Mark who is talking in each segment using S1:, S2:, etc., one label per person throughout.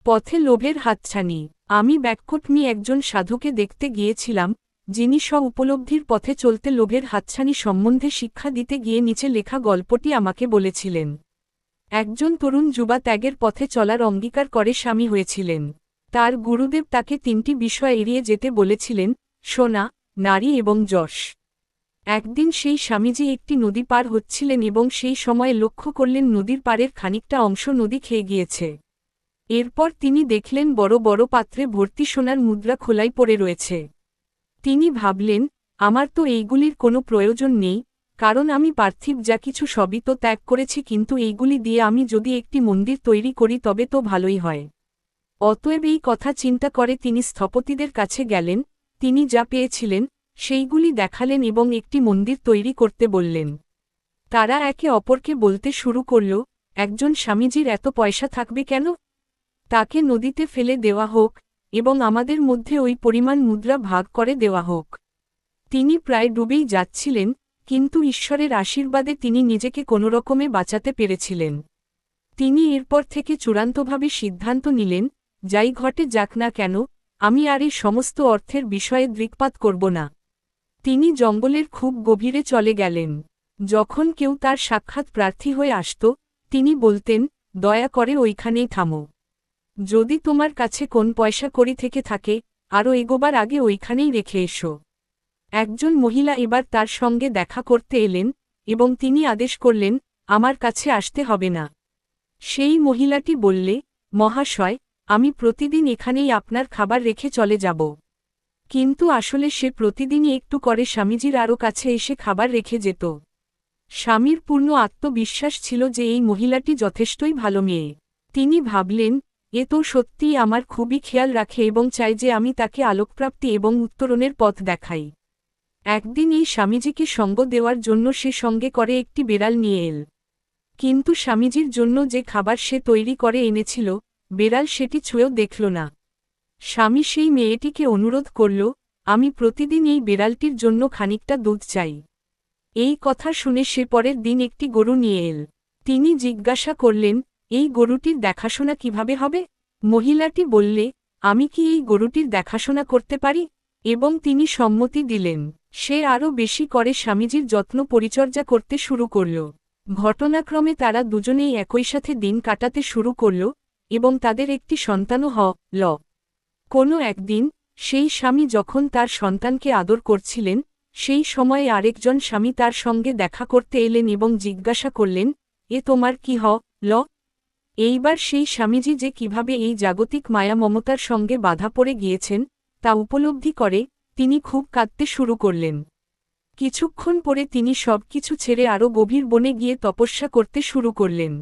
S1: পথে লোভের হাতছানি। আমি ব্যাককটমি একজন সাধুকে দেখতে গিয়েছিলাম, যিনি স্ব উপলব্ধির পথে চলতে লোভের হাতছানি সম্বন্ধে শিক্ষা দিতে গিয়ে নিচে লেখা গল্পটি আমাকে বলেছিলেন। একজন তরুণ যুবা ত্যাগের পথে চলার অঙ্গীকার করে স্বামী হয়েছিলেন। তার গুরুদেব তাকে তিনটি বিষয় এড়িয়ে যেতে বলেছিলেন: সোনা, নারী এবং যশ। একদিন সেই স্বামীজি একটি নদী পার হচ্ছিলেন এবং সেই সময়ে লক্ষ্য করলেন নদীর পাড়ের খানিকটা অংশ নদী খেয়ে গিয়েছে। এরপর তিনি দেখলেন বড় বড় পাত্রে ভর্তি সোনার মুদ্রা খোলাই পড়ে রয়েছে। তিনি ভাবলেন, আমার তো এইগুলির কোনো প্রয়োজন নেই, কারণ আমি পার্থিব যা কিছু সবই তো ত্যাগ করেছি, কিন্তু এইগুলি দিয়ে আমি যদি একটি মন্দির তৈরি করি তবে তো ভালোই হয়। অতএব এই কথা চিন্তা করে তিনি স্থপতিদের কাছে গেলেন, তিনি যা পেয়েছিলেন সেইগুলি দেখালেন এবং একটি মন্দির তৈরি করতে বললেন। তারা একে অপরকে বলতে শুরু করল, একজন স্বামীজির এত পয়সা থাকবে কেন? তাকে নদীতে ফেলে দেওয়া হোক এবং আমাদের মধ্যে ওই পরিমাণ মুদ্রা ভাগ করে দেওয়া হোক। তিনি প্রায় ডুবেই যাচ্ছিলেন, কিন্তু ঈশ্বরের আশীর্বাদে তিনি নিজেকে কোনোরকমে বাঁচাতে পেরেছিলেন। তিনি এরপর থেকে চূড়ান্তভাবে সিদ্ধান্ত নিলেন, যাই ঘটে যাক না কেন, আমি আর এই সমস্ত অর্থের বিষয়ে দৃকপাত করব না। তিনি জঙ্গলের খুব গভীরে চলে গেলেন। যখন কেউ তার সাক্ষাৎ প্রার্থী হয়ে আসত, তিনি বলতেন, দয়া করে ওইখানেই থামো। যদি তোমার কাছে কোন পয়সা কড়ি থেকে থাকে, আরও এগোবার আগে ওইখানেই রেখে এসো। একজন মহিলা এবার তার সঙ্গে দেখা করতে এলেন এবং তিনি আদেশ করলেন, আমার কাছে আসতে হবে না। সেই মহিলাটি বললে, মহাশয়, আমি প্রতিদিন এখানেই আপনার খাবার রেখে চলে যাব। কিন্তু আসলে সে প্রতিদিনই একটু করে স্বামীজির আরও কাছে এসে খাবার রেখে যেত। স্বামীর পূর্ণ আত্মবিশ্বাস ছিল যে এই মহিলাটি যথেষ্টই ভালো মেয়ে। তিনি ভাবলেন, এ তো সত্যিই আমার খুবই খেয়াল রাখে এবং চাই যে আমি তাকে আলোকপ্রাপ্তি এবং উত্তরণের পথ দেখাই। একদিন এই স্বামীজিকে সঙ্গ দেওয়ার জন্য সে সঙ্গে করে একটি বেড়াল নিয়ে এল। কিন্তু স্বামীজির জন্য যে খাবার সে তৈরি করে এনেছিল, বেড়াল সেটি ছুঁয়েও দেখল না। স্বামী সেই মেয়েটিকে অনুরোধ করল, আমি প্রতিদিন এই বেড়ালটির জন্য খানিকটা দুধ চাই। এই কথা শুনে সে পরের দিন একটি গরু নিয়ে এল। তিনি জিজ্ঞাসা করলেন, এই গরুটির দেখাশোনা কিভাবে হবে? মহিলাটি বললে, আমি কি এই গরুটির দেখাশোনা করতে পারি? এবং তিনি সম্মতি দিলেন। সে আরও বেশি করে স্বামীজির যত্ন পরিচর্যা করতে শুরু করল। ঘটনাক্রমে তারা দুজনেই একই সাথে দিন কাটাতে শুরু করল এবং তাদের একটি সন্তানও হল। কোনো একদিন সেই স্বামী যখন তার সন্তানকে আদর করছিলেন, সেই সময়ে আরেকজন স্বামী তার সঙ্গে দেখা করতে এলেন এবং জিজ্ঞাসা করলেন, এ তোমার কি হল? এইবার সেই স্বামীজি যে কিভাবে এই জাগতিক মায়া মমতার সঙ্গে বাধা পড়ে গিয়েছেন তা উপলব্ধি করে তিনি খুব কাঁদতে শুরু করলেন। কিছুক্ষণ পরে তিনি সব কিছু ছেড়ে আরও গভীর বনে গিয়ে তপস্যা করতে শুরু করলেন।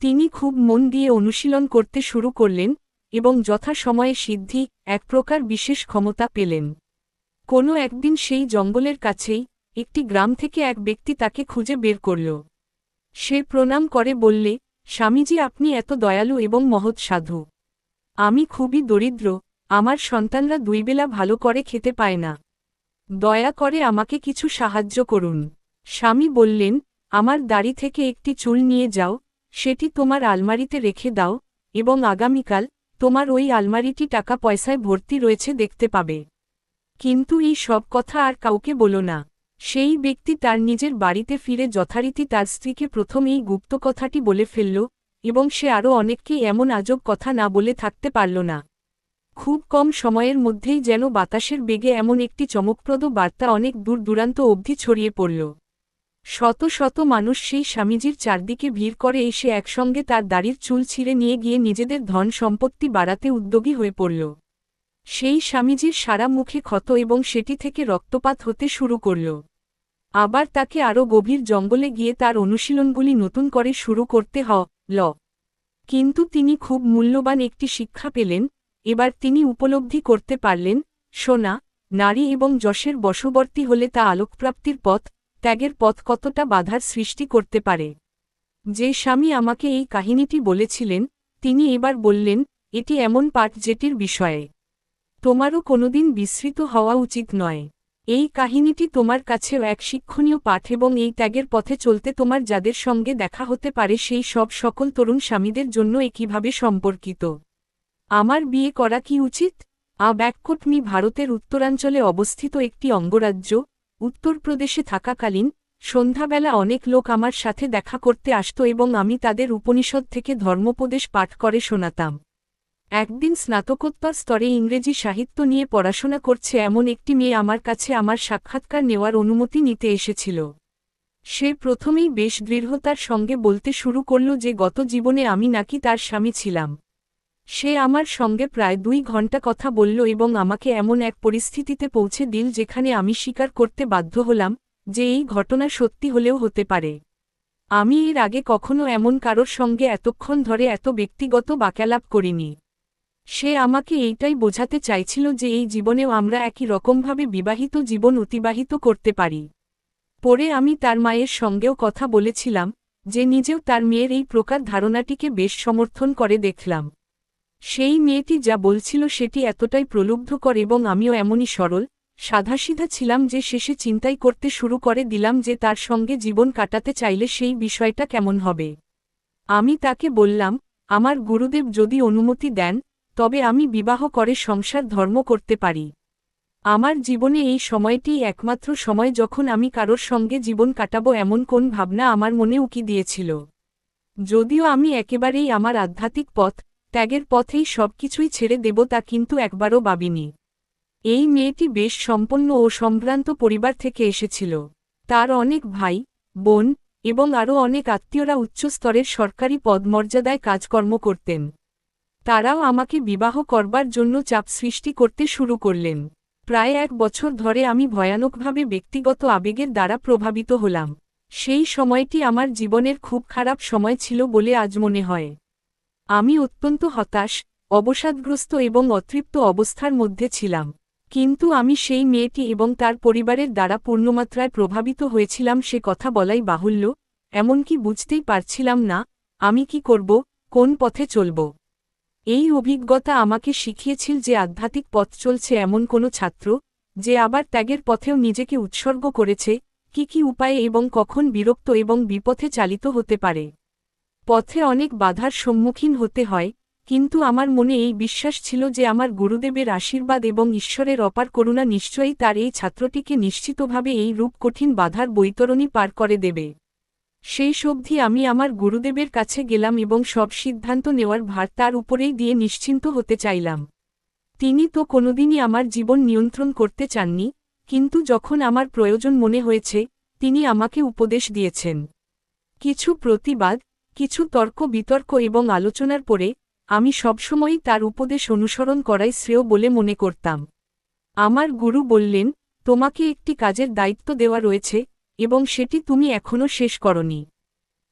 S1: তিনি খুব মন দিয়ে অনুশীলন করতে শুরু করলেন এবং যথাসময়ে সিদ্ধি, এক প্রকার বিশেষ ক্ষমতা পেলেন। কোনো একদিন সেই জঙ্গলের কাছেই একটি গ্রাম থেকে এক ব্যক্তি তাকে খুঁজে বের করল। সে প্রণাম করে বললে, স্বামীজি, আপনি এত দয়ালু এবং মহৎ সাধু। আমি খুবই দরিদ্র, আমার সন্তানরা দুই বেলা ভালো করে খেতে পায় না। দয়া করে আমাকে কিছু সাহায্য করুন। স্বামী বললেন, আমার দাড়ি থেকে একটি চুল নিয়ে যাও, সেটি তোমার আলমারিতে রেখে দাও এবং আগামীকাল তোমার ওই আলমারিটি টাকা পয়সায় ভর্তি রয়েছে দেখতে পাবে। কিন্তু এই সব কথা আর কাউকে বলো না। সেই ব্যক্তি তার নিজের বাড়িতে ফিরে যথারীতি তার স্ত্রীকে প্রথম এই গুপ্ত কথাটি বলে ফেলল এবং সে আরও অনেককে এমন আজব কথা না বলে থাকতে পারল না। খুব কম সময়ের মধ্যেই যেন বাতাসের বেগে এমন একটি চমকপ্রদ বার্তা অনেক দূর দূরান্ত অবধি ছড়িয়ে পড়ল। শত শত মানুষ সেই স্বামীজির চারদিকে ভিড় করে এসে একসঙ্গে তার দাড়ির চুল ছিঁড়ে নিয়ে গিয়ে নিজেদের ধন সম্পত্তি বাড়াতে উদ্যোগী হয়ে পড়ল। সেই স্বামীজির সারা মুখে ক্ষত এবং সেটি থেকে রক্তপাত হতে শুরু করল। আবার তাকে আরও গভীর জঙ্গলে গিয়ে তার অনুশীলনগুলি নতুন করে শুরু করতে হল। কিন্তু তিনি খুব মূল্যবান একটি শিক্ষা পেলেন। এবার তিনি উপলব্ধি করতে পারলেন, সোনা, নারী এবং যশের বশবর্তী হলে তা আলোকপ্রাপ্তির পথ, ত্যাগের পথ কতটা বাধার সৃষ্টি করতে পারে। যে স্বামী আমাকে এই কাহিনীটি বলেছিলেন, তিনি এবার বললেন, এটি এমন পাঠ যেটির বিষয়ে তোমারও কোনোদিন বিস্মৃত হওয়া উচিত নয়। এই কাহিনীটি তোমার কাছেও এক শিক্ষণীয় পাঠ এবং এই ত্যাগের পথে চলতে তোমার যাদের সঙ্গে দেখা হতে পারে সেই সকল তরুণ স্বামীদের জন্য একইভাবে সম্পর্কিত। আমার বিয়ে করা কি উচিত? ব্যাককোট ভারতের উত্তরাঞ্চলে অবস্থিত একটি অঙ্গরাজ্য। উত্তরপ্রদেশে থাকাকালীন সন্ধ্যাবেলা অনেক লোক আমার সাথে দেখা করতে আসত এবং আমি তাদের উপনিষদ থেকে ধর্মোপদেশ পাঠ করে শোনাতাম। একদিন স্নাতকোত্তর স্তরে ইংরেজি সাহিত্য নিয়ে পড়াশোনা করছে এমন একটি মেয়ে আমার কাছে আমার সাক্ষাৎকার নেওয়ার অনুমতি নিতে এসেছিল। সে প্রথমেই বেশ দৃঢ়তার সঙ্গে বলতে শুরু করল যে গত জীবনে আমি নাকি তার স্বামী ছিলাম। সে আমার সঙ্গে প্রায় 2 ঘন্টা কথা বলল এবং আমাকে এমন এক পরিস্থিতিতে পৌঁছে দিল যেখানে আমি স্বীকার করতে বাধ্য হলাম যে এই ঘটনা সত্যি হলেও হতে পারে। আমি এর আগে কখনো এমন কারোর সঙ্গে এতক্ষণ ধরে এত ব্যক্তিগত বাক্যালাপ করিনি। সে আমাকে এইটাই বোঝাতে চাইছিল যে এই জীবনেও আমরা একই রকমভাবে বিবাহিত জীবন অতিবাহিত করতে পারি। পরে আমি তার মায়ের সঙ্গেও কথা বলেছিলাম, যে নিজেও তার মেয়ের এই প্রকার ধারণাটিকে বেশ সমর্থন করে দেখলাম। সেই মেয়েটি যা বলছিল সেটি এতটাই প্রলুব্ধকর এবং আমিও এমনই সরল, সাধাসিধা ছিলাম যে শেষে চিন্তাই করতে শুরু করে দিলাম যে তার সঙ্গে জীবন কাটাতে চাইলে সেই বিষয়টা কেমন হবে। আমি তাকে বললাম, আমার গুরুদেব যদি অনুমতি দেন, তবে আমি বিবাহ করে সংসার ধর্ম করতে পারি। আমার জীবনে এই সময়টিই একমাত্র সময় যখন আমি কারোর সঙ্গে জীবন কাটাবো এমন কোন ভাবনা আমার মনে উকি দিয়েছিল। যদিও আমি একেবারেই আমার আধ্যাত্মিক পথ, ত্যাগের পথেই সবকিছুই ছেড়ে দেব তা কিন্তু একবারও ভাবিনি। এই মেয়েটি বেশ সম্পন্ন ও সম্ভ্রান্ত পরিবার থেকে এসেছিল। তার অনেক ভাই, বোন এবং আরও অনেক আত্মীয়রা উচ্চস্তরের সরকারি পদমর্যাদায় কাজকর্ম করতেন। তারাও আমাকে বিবাহ করবার জন্য চাপ সৃষ্টি করতে শুরু করলেন। প্রায় 1 বছর ধরে আমি ভয়ানকভাবে ব্যক্তিগত আবেগের দ্বারা প্রভাবিত হলাম। সেই সময়টি আমার জীবনের খুব খারাপ সময় ছিল বলে আজ মনে হয়। আমি অত্যন্ত হতাশ, অবসাদগ্রস্ত এবং অতৃপ্ত অবস্থার মধ্যে ছিলাম। কিন্তু আমি সেই মেয়েটি এবং তার পরিবারের দ্বারা পূর্ণমাত্রায় প্রভাবিত হয়েছিলাম সে কথা বলাই বাহুল্য, এমনকি বুঝতেই পারছিলাম না আমি কি করব, কোন পথে চলব। এই অভিজ্ঞতা আমাকে শিখিয়েছিল যে আধ্যাত্মিক পথ চলছে এমন কোনো ছাত্র, যে আবার ত্যাগের পথেও নিজেকে উৎসর্গ করেছে, কি উপায়ে এবং কখন বিরক্ত এবং বিপথে চালিত হতে পারে। পথে অনেক বাধার সম্মুখীন হতে হয়, কিন্তু আমার মনে এই বিশ্বাস ছিল যে আমার গুরুদেবের আশীর্বাদ এবং ঈশ্বরের অপার করুণা নিশ্চয়ই তার এই ছাত্রটিকে নিশ্চিতভাবে এই রূপ কঠিন বাধার বৈতরণী পার করে দেবে। সেই অবধি আমি আমার গুরুদেবের কাছে গেলাম এবং সব সিদ্ধান্ত নেওয়ার ভার তার উপরেই দিয়ে নিশ্চিন্ত হতে চাইলাম। তিনি তো কোনোদিনই আমার জীবন নিয়ন্ত্রণ করতে চাননি, কিন্তু যখন আমার প্রয়োজন মনে হয়েছে, তিনি আমাকে উপদেশ দিয়েছেন। কিছু প্রতিবাদ, কিছু তর্ক বিতর্ক এবং আলোচনার পরে, আমি সবসময়ই তার উপদেশ অনুসরণ করাই শ্রেয় বলে মনে করতাম। আমার গুরু বললেন, তোমাকে একটি কাজের দায়িত্ব দেওয়া রয়েছে, এবং সেটি তুমি এখনও শেষ করনি।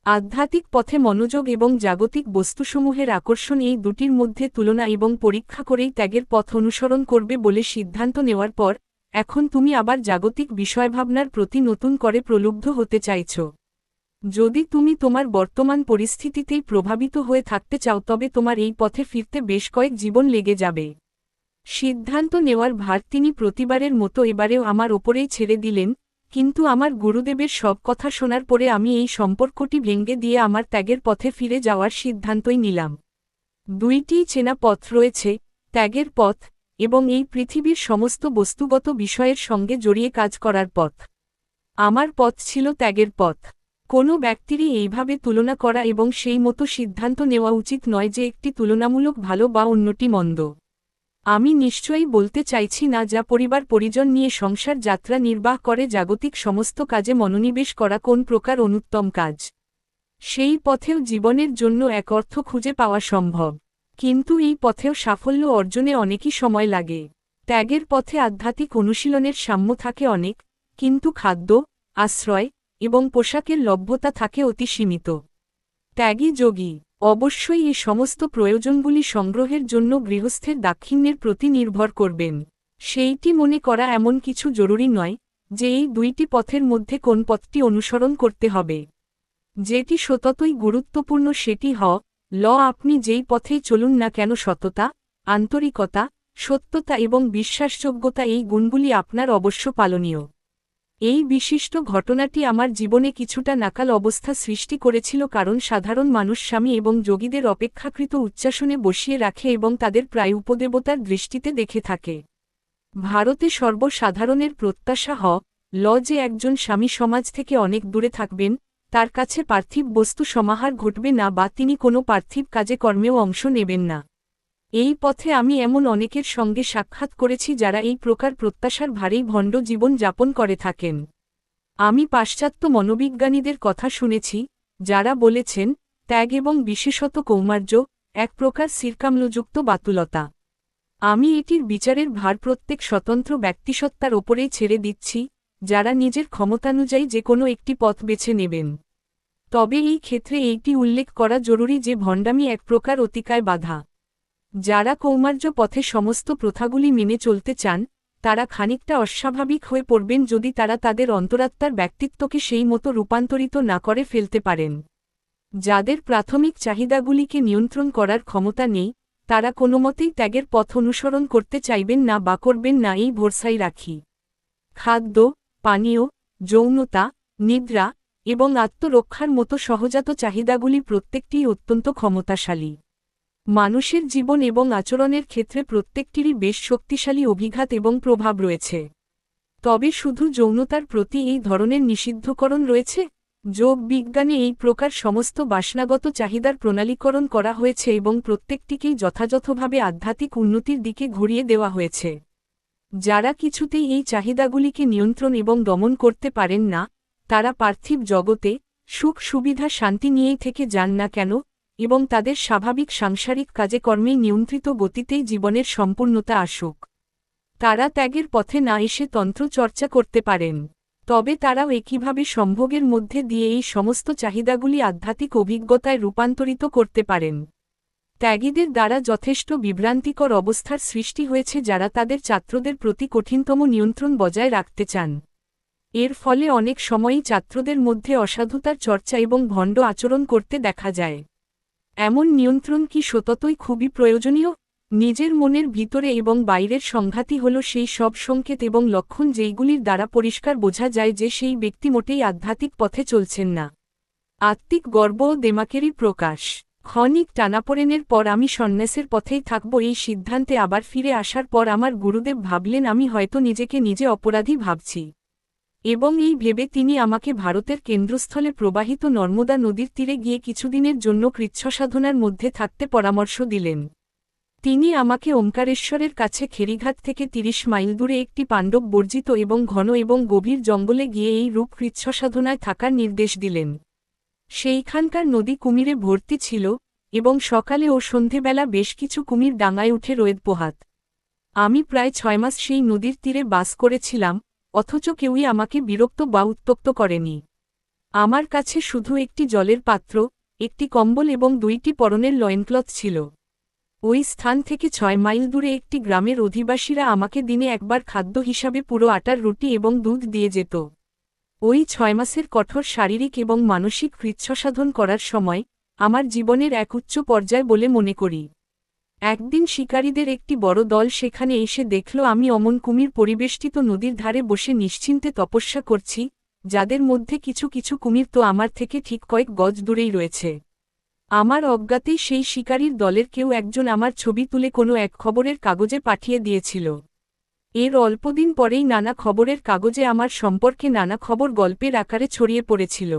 S1: আধ্যাত্মিক পথে মনোযোগ এবং জাগতিক বস্তুসমূহের আকর্ষণ এই দুটির মধ্যে তুলনা এবং পরীক্ষা করেই ত্যাগের পথ অনুসরণ করবে বলে সিদ্ধান্ত নেওয়ার পর, এখন তুমি আবার জাগতিক বিষয়ভাবনার প্রতি নতুন করে প্রলুব্ধ হতে চাইছ। যদি তুমি তোমার বর্তমান পরিস্থিতিতেই প্রভাবিত হয়ে থাকতে চাও তবে তোমার এই পথে ফিরতে বেশ কয়েক জীবন লেগে যাবে। সিদ্ধান্ত নেওয়ার ভার তিনি প্রতিবারের মতো এবারেও আমার ওপরেই ছেড়ে দিলেন, কিন্তু আমার গুরুদেবের সব কথা শোনার পরে আমি এই সম্পর্কটি ভেঙে দিয়ে আমার ত্যাগের পথে ফিরে যাওয়ার সিদ্ধান্তই নিলাম। 2টি চেনা পথ রয়েছে, ত্যাগের পথ, এবং এই পৃথিবীর সমস্ত বস্তুগত বিষয়ের সঙ্গে জড়িয়ে কাজ করার পথ। আমার পথ ছিল ত্যাগের পথ। কোনো ব্যক্তিরই এইভাবে তুলনা করা এবং সেই মতো সিদ্ধান্ত নেওয়া উচিত নয় যে একটি তুলনামূলক ভালো বা অন্যটি মন্দ। আমি নিশ্চয়ই বলতে চাইছি না যা পরিবার পরিজন নিয়ে সংসার যাত্রা নির্বাহ করে জাগতিক সমস্ত কাজে মনোনিবেশ করা কোন প্রকার অনুত্তম কাজ। সেই পথেও জীবনের জন্য এক অর্থ খুঁজে পাওয়া সম্ভব, কিন্তু এই পথেও সাফল্য অর্জনে অনেকই সময় লাগে। ত্যাগের পথে আধ্যাত্মিক অনুশীলনের সাম্য থাকে অনেক, কিন্তু খাদ্য, আশ্রয় এবং পোশাকের লভ্যতা থাকে অতি সীমিত। ত্যাগী যোগী অবশ্যই এই সমস্ত প্রয়োজনগুলি সংগ্রহের জন্য গৃহস্থের দাক্ষিণ্যের প্রতি নির্ভর করবেন। সেইটি মনে করা এমন কিছু জরুরি নয় যে এই 2টি পথের মধ্যে কোন পথটি অনুসরণ করতে হবে। যেটি সততই গুরুত্বপূর্ণ সেটি আপনি যেই পথেই চলুন না কেন সততা, আন্তরিকতা, সত্যতা এবং বিশ্বাসযোগ্যতা এই গুণগুলি আপনার অবশ্য পালনীয়। এই বিশিষ্ট ঘটনাটি আমার জীবনে কিছুটা নাকাল অবস্থা সৃষ্টি করেছিল, কারণ সাধারণ মানুষ স্বামী এবং যোগীদের অপেক্ষাকৃত উচ্চাসনে বসিয়ে রাখে এবং তাদের প্রায় উপদেবতার দৃষ্টিতে দেখে থাকে। ভারতে সর্বসাধারণের প্রত্যাশা যে একজন স্বামী সমাজ থেকে অনেক দূরে থাকবেন, তার কাছে পার্থিব বস্তু সমাহার ঘটবে না বা তিনি কোনো পার্থিব কাজে কর্মেও অংশ নেবেন না। এই পথে আমি এমন অনেকের সঙ্গে সাক্ষাৎ করেছি যারা এই প্রকার প্রত্যাশার ভারেই ভণ্ড জীবন যাপন করে থাকেন। আমি পাশ্চাত্য মনোবিজ্ঞানীদের কথা শুনেছি, যারা বলেছেন ত্যাগ এবং বিশেষত কৌমার্য এক প্রকার সিরকামলযুক্ত বাতুলতা। আমি এটির বিচারের ভার প্রত্যেক স্বতন্ত্র ব্যক্তিসত্তার ওপরেই ছেড়ে দিচ্ছি, যারা নিজের ক্ষমতানুযায়ী যে কোনো একটি পথ বেছে নেবেন। তবে এই ক্ষেত্রে এইটি উল্লেখ করা জরুরি যে ভণ্ডামি এক প্রকার অতিকায় বাধা। যারা কৌমার্য পথে সমস্ত প্রথাগুলি মেনে চলতে চান, তারা খানিকটা অস্বাভাবিক হয়ে পড়বেন যদি তারা তাদের অন্তরাত্মার ব্যক্তিত্বকে সেই মতো রূপান্তরিত না করে ফেলতে পারেন। যাদের প্রাথমিক চাহিদাগুলিকে নিয়ন্ত্রণ করার ক্ষমতা নেই, তারা কোনোমতেই ত্যাগের পথ অনুসরণ করতে চাইবেন না বা করবেন না এই ভরসাই রাখি। খাদ্য, পানীয়, যৌনতা, নিদ্রা এবং আত্মরক্ষার মতো সহজাত চাহিদাগুলি প্রত্যেকটিই অত্যন্ত ক্ষমতাশালী। মানুষের জীবন এবং আচরণের ক্ষেত্রে প্রত্যেকটিরই বেশ শক্তিশালী অভিঘাত এবং প্রভাব রয়েছে। তবে শুধু যৌনতার প্রতি এই ধরনের নিষিদ্ধকরণ রয়েছে? যোগ বিজ্ঞানে এই প্রকার সমস্ত বাসনাগত চাহিদার প্রণালীকরণ করা হয়েছে এবং প্রত্যেকটিকেই যথাযথভাবে আধ্যাত্মিক উন্নতির দিকে ঘুরিয়ে দেওয়া হয়েছে। যারা কিছুতেই এই চাহিদাগুলিকে নিয়ন্ত্রণ এবং দমন করতে পারেন না, তারা পার্থিব জগতে সুখ সুবিধা শান্তি নিয়েই থেকে যান না কেন, এবং তাদের স্বাভাবিক সাংসারিক কাজে কর্মেই নিয়ন্ত্রিত গতিতেই জীবনের সম্পূর্ণতা আসুক। তারা ত্যাগের পথে না এসে তন্ত্র চর্চা করতে পারেন, তবে তারাও একইভাবে সম্ভোগের মধ্যে দিয়ে এই সমস্ত চাহিদাগুলি আধ্যাত্মিক অভিজ্ঞতায় রূপান্তরিত করতে পারেন। ত্যাগীদের দ্বারা যথেষ্ট বিভ্রান্তিকর অবস্থার সৃষ্টি হয়েছে, যারা তাদের ছাত্রদের প্রতি কঠিনতম নিয়ন্ত্রণ বজায় রাখতে চান। এর ফলে অনেক সময়ই ছাত্রদের মধ্যে অসাধুতার চর্চা এবং ভণ্ড আচরণ করতে দেখা যায়। এমন নিয়ন্ত্রণ কি সততই খুবই প্রয়োজনীয়? নিজের মনের ভিতরে এবং বাইরের সংঘাতই হল সেই সব সংকেত এবং লক্ষণ যেইগুলির দ্বারা পরিষ্কার বোঝা যায় যে সেই ব্যক্তি মোটেই আধ্যাত্মিক পথে চলছেন না। আত্মিক গর্ব ও দেমাকেরই প্রকাশ। ক্ষণিক টানাপোড়েনের পর আমি সন্ন্যাসের পথেই থাকব এই সিদ্ধান্তে আবার ফিরে আসার পর আমার গুরুদেব ভাবলেন আমি হয়তো নিজেকে নিজে অপরাধী ভাবছি, এবং এই ভেবে তিনি আমাকে ভারতের কেন্দ্রস্থলে প্রবাহিত নর্মদা নদীর তীরে গিয়ে কিছুদিনের জন্য কৃচ্ছসাধনার মধ্যে থাকতে পরামর্শ দিলেন। তিনি আমাকে ওমকারেশ্বরের কাছে খেরিঘাট থেকে ৩০ মাইল দূরে একটি পাণ্ডব বর্জিত এবং ঘন এবং গভীর জঙ্গলে গিয়ে এই রূপ কৃচ্ছসাধনায় থাকার নির্দেশ দিলেন। সেইখানকার নদী কুমিরে ভর্তি ছিল, এবং সকালে ও সন্ধেবেলা বেশ কিছু কুমির ডাঙায় উঠে রোদ পোহাত। আমি প্রায় ৬ মাস সেই নদীর তীরে বাস করেছিলাম, অথচ কেউই আমাকে বিরক্ত বা উত্ত্যক্ত করেনি। আমার কাছে শুধু একটি জলের পাত্র, একটি কম্বল এবং ২টি পরনের লয়েনক্লথ ছিল। ওই স্থান থেকে ৬ মাইল দূরে একটি গ্রামের অধিবাসীরা আমাকে দিনে একবার খাদ্য হিসাবে পুরো আটার রুটি এবং দুধ দিয়ে যেত। ওই ৬ মাসের কঠোর শারীরিক এবং মানসিক কৃচ্ছসাধন করার সময় আমার জীবনের এক উচ্চ পর্যায় বলে মনে করি। একদিন শিকারীদের একটি বড় দল সেখানে এসে দেখল আমি অমন কুমির পরিবেষ্টিত নদীর ধারে বসে নিশ্চিন্তে তপস্যা করছি, যাদের মধ্যে কিছু কিছু কুমির তো আমার থেকে ঠিক কয়েক গজ দূরেই রয়েছে। আমার অজ্ঞাতেই সেই শিকারীর দলের কেউ একজন আমার ছবি তুলে কোনো এক খবরের কাগজে পাঠিয়ে দিয়েছিল। এর অল্পদিন পরেই নানা খবরের কাগজে আমার সম্পর্কে নানা খবর গল্পের আকারে ছড়িয়ে পড়েছিল।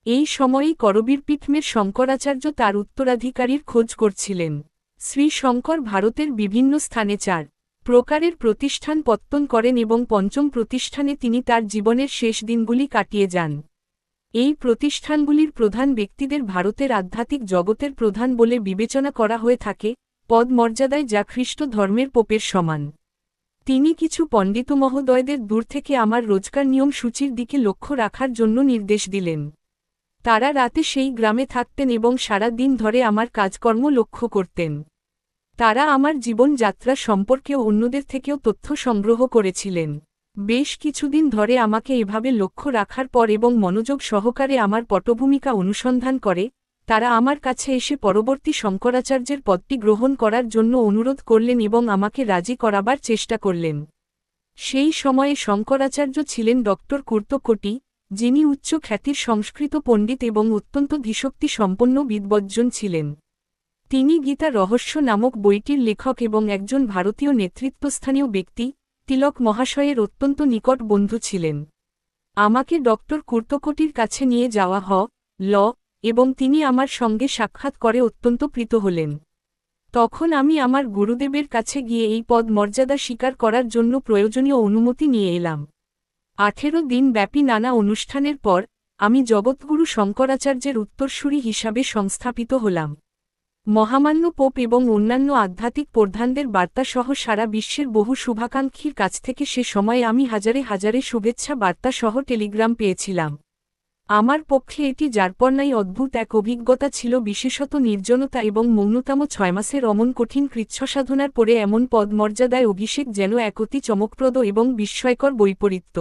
S1: এই সময়েই করবীরপীঠমের শঙ্করাচার্য তার উত্তরাধিকারীর খোঁজ করছিলেন। শ্রী শঙ্কর ভারতের বিভিন্ন স্থানে ৪ প্রকারের প্রতিষ্ঠান পত্তন করেন এবং পঞ্চম প্রতিষ্ঠানে তিনি তার জীবনের শেষ দিনগুলি কাটিয়ে যান। এই প্রতিষ্ঠানগুলির প্রধান ব্যক্তিদের ভারতের আধ্যাত্মিক জগতের প্রধান বলে বিবেচনা করা হয়ে থাকে, পদ মর্যাদায় যা খ্রিস্ট ধর্মের পোপের সমান। তিনি কিছু পণ্ডিত মহোদয়দের দূর থেকে আমার রোজকার নিয়ম সূচির দিকে লক্ষ্য রাখার জন্য নির্দেশ দিলেন। তারা রাতে সেই গ্রামে থাকতেন এবং সারা দিন ধরে আমার কাজকর্ম লক্ষ্য করতেন। তারা আমার জীবনযাত্রা সম্পর্কেও অন্যদের থেকেও তথ্য সংগ্রহ করেছিলেন। বেশ কিছুদিন ধরে আমাকে এভাবে লক্ষ্য রাখার পর এবং মনোযোগ সহকারে আমার পটভূমিকা অনুসন্ধান করে, তারা আমার কাছে এসে পরবর্তী শঙ্করাচার্যের পদটি গ্রহণ করার জন্য অনুরোধ করলেন এবং আমাকে রাজি করাবার চেষ্টা করলেন। সেই সময়ে শঙ্করাচার্য ছিলেন ডক্টর কুর্তকোটি, যিনি উচ্চ খ্যাতির সংস্কৃত পণ্ডিত এবং অত্যন্ত ধীশক্তি সম্পন্ন বিদ্বজ্জন ছিলেন। তিনি গীতা রহস্য নামক বইটির লেখক এবং একজন ভারতীয় নেতৃত্বস্থানীয় ব্যক্তি, তিলক মহাশয়ের অত্যন্ত নিকট বন্ধু ছিলেন। আমাকে ডক্টর কুর্তকোটির কাছে নিয়ে যাওয়া ল এবং তিনি আমার সঙ্গে সাক্ষাৎ করে অত্যন্ত প্রীত হলেন। তখন আমি আমার গুরুদেবের কাছে গিয়ে এই পদ মর্যাদা স্বীকার করার জন্য প্রয়োজনীয় অনুমতি নিয়ে এলাম। 18 দিন ব্যাপী নানা অনুষ্ঠানের পর আমি জগৎগুরু শঙ্করাচার্যের উত্তরসূরি হিসাবে সংস্থাপিত হলাম। মহামান্য পোপ এবং অন্যান্য আধ্যাত্মিক প্রধানদের বার্তাসহ সারা বিশ্বের বহু শুভাকাঙ্ক্ষীর কাছ থেকে সে সময়ে আমি হাজারে হাজারে শুভেচ্ছা বার্তাসহ টেলিগ্রাম পেয়েছিলাম। আমার পক্ষে এটি যারপরনাই অদ্ভুত এক অভিজ্ঞতা ছিল, বিশেষত নির্জনতা এবং মৌনতম 6 মাসের অমন কঠিন কৃচ্ছসাধনার পরে এমন পদমর্যাদায় অভিষেক যেন এক অতি চমকপ্রদ এবং বিস্ময়কর বৈপরীত্য।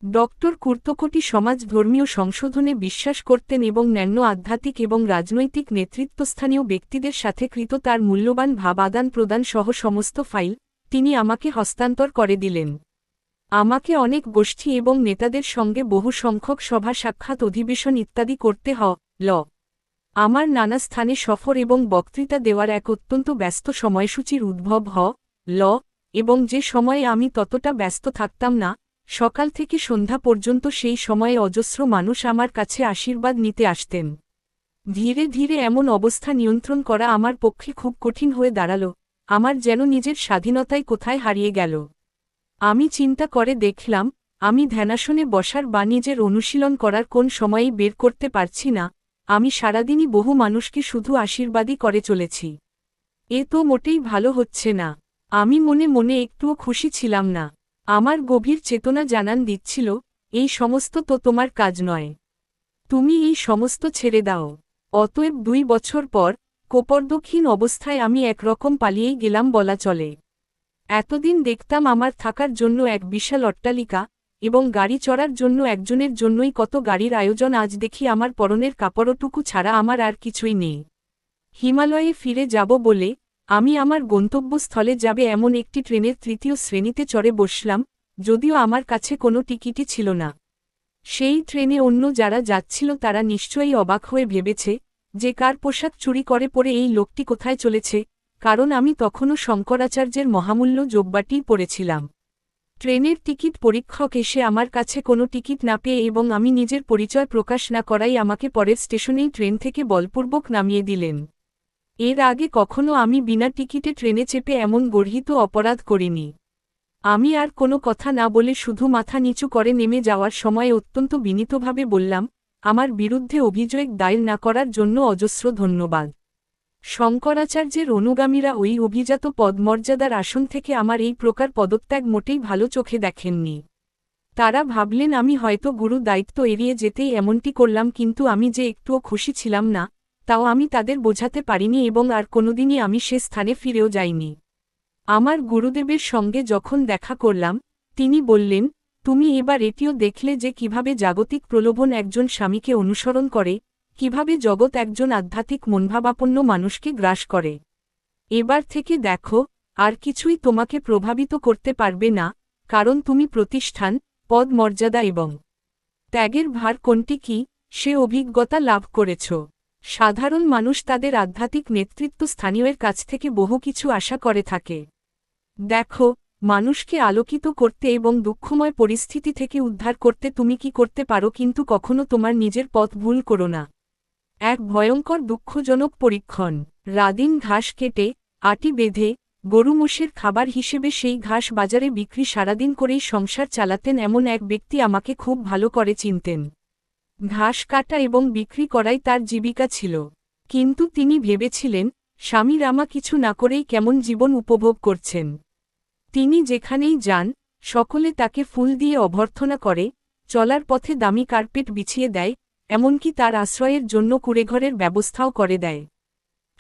S1: ডক্টর কুর্তকোটি সমাজ ধর্মীয় সংশোধনে বিশ্বাস করতেন এবং ন্যান্য আধ্যাত্মিক এবং রাজনৈতিক নেতৃত্বস্থানীয় ব্যক্তিদের সাথে কৃত তার মূল্যবান ভাব আদান প্রদান সহ সমস্ত ফাইল তিনি আমাকে হস্তান্তর করে দিলেন। আমাকে অনেক গোষ্ঠী এবং নেতাদের সঙ্গে বহু সংখ্যক সভা সাক্ষাৎ অধিবেশন ইত্যাদি করতে ল আমার নানা স্থানে সফর এবং বক্তৃতা দেওয়ার এক অত্যন্ত ব্যস্ত সময়সূচির উদ্ভব ল এবং যে সময়ে আমি ততটা ব্যস্ত থাকতাম না, সকাল থেকে সন্ধ্যা পর্যন্ত সেই সময়ে অজস্র মানুষ আমার কাছে আশীর্বাদ নিতে আসতেন। ধীরে ধীরে এমন অবস্থা নিয়ন্ত্রণ করা আমার পক্ষে খুব কঠিন হয়ে দাঁড়াল। আমার যেন নিজের স্বাধীনতাই কোথায় হারিয়ে গেল। আমি চিন্তা করে দেখলাম, আমি ধ্যানাসনে বসার বা নিজের অনুশীলন করার কোন সময়ই বের করতে পারছি না। আমি সারাদিনই বহু মানুষকে শুধু আশীর্বাদই করে চলেছি। এ তো মোটেই ভালো হচ্ছে না। আমি মনে মনে একটুও খুশি ছিলাম না। আমার গভীর চেতনা জানান দিচ্ছিল, এই সমস্ত তো তোমার কাজ নয়। তুমি এই সমস্ত ছেড়ে দাও। অতএব 2 বছর পর কোপর্দক্ষীণ অবস্থায় আমি একরকম পালিয়েই গেলাম বলা চলে। এতদিন দেখতাম আমার থাকার জন্য এক বিশাল অট্টালিকা এবং গাড়ি চড়ার জন্য একজনের জন্যই কত গাড়ির আয়োজন, আজ দেখি আমার পরনের কাপড়টুকু ছাড়া আমার আর কিছুই নেই। হিমালয়ে ফিরে যাব বলে আমি আমার গন্তব্যস্থলে যাবে এমন একটি ট্রেনের 3য় শ্রেণীতে চড়ে বসলাম, যদিও আমার কাছে কোনো টিকিটই ছিল না। সেই ট্রেনে অন্য যারা যাচ্ছিল তারা নিশ্চয়ই অবাক হয়ে ভেবেছে যে কার পোশাক চুরি করে পরে এই লোকটি কোথায় চলেছে, কারণ আমি তখনও শঙ্করাচার্যের মহামূল্য জোব্বাটি পরেছিলাম। ট্রেনের টিকিট পরীক্ষক এসে আমার কাছে কোনো টিকিট না পেয়ে এবং আমি নিজের পরিচয় প্রকাশ না করাই আমাকে পরের স্টেশনেই ট্রেন থেকে বলপূর্বক নামিয়ে দিলেন। এর আগে কখনো আমি বিনা টিকিটে ট্রেনে চেপে এমন গর্হিত অপরাধ করিনি। আমি আর কোনো কথা না বলে শুধু মাথা নিচু করে নেমে যাওয়ার সময় অত্যন্ত বিনীতভাবে বললাম, আমার বিরুদ্ধে অভিযোগ দায়ের না করার জন্য অজস্র ধন্যবাদ। শঙ্করাচার্যের অনুগামীরা ওই অভিজাত পদমর্যাদার আসন থেকে আমার এই প্রকার পদত্যাগ মোটেই ভালো চোখে দেখেননি। তারা ভাবলেন আমি হয়তো গুরু দায়িত্ব এড়িয়ে যেতেই এমনটি করলাম, কিন্তু আমি যে একটুও খুশি ছিলাম না, তাও আমি তাদের বোঝাতে পারিনি এবং আর কোনোদিনই আমি সে স্থানে ফিরেও যাইনি। আমার গুরুদেবের সঙ্গে যখন দেখা করলাম, তিনি বললেন, তুমি এবার এটিও দেখলে যে কিভাবে জাগতিক প্রলোভন একজন স্বামীকে অনুসরণ করে, কিভাবে জগৎ একজন আধ্যাত্মিক মনোভাবাপন্ন মানুষকে গ্রাস করে। এবার থেকে দেখো, আর কিছুই তোমাকে প্রভাবিত করতে পারবে না, কারণ তুমি প্রতিষ্ঠান, পদ মর্যাদা এবং ত্যাগের ভার কোনটি কি, সে অভিজ্ঞতা লাভ করেছ। সাধারণ মানুষ তাদের আধ্যাত্মিক নেতৃত্ব স্থানীয়ের কাছ থেকে বহু কিছু আশা করে থাকে। দেখো, মানুষকে আলোকিত করতে এবং দুঃখময় পরিস্থিতি থেকে উদ্ধার করতে তুমি কি করতে পারো, কিন্তু কখনো তোমার নিজের পথ ভুল করো না। এক ভয়ঙ্কর দুঃখজনক পরীক্ষণ। রাদিন ঘাস কেটে, আটি বেঁধে, গরু মোষের খাবার হিসেবে সেই ঘাস বাজারে বিক্রি সারাদিন করেই সংসার চালাতেন এমন এক ব্যক্তি আমাকে খুব ভালো করে চিনতেন। ঘাস কাটা এবং বিক্রি করাই তার জীবিকা ছিল। কিন্তু তিনি ভেবেছিলেন, স্বামী রামা কিছু না করেই কেমন জীবন উপভোগ করছেন। তিনি যেখানেই যান, সকলে তাকে ফুল দিয়ে অভ্যর্থনা করে, চলার পথে দামি কার্পেট বিছিয়ে দেয়, এমনকি তার আশ্রয়ের জন্য কুঁড়েঘরের ব্যবস্থাও করে দেয়।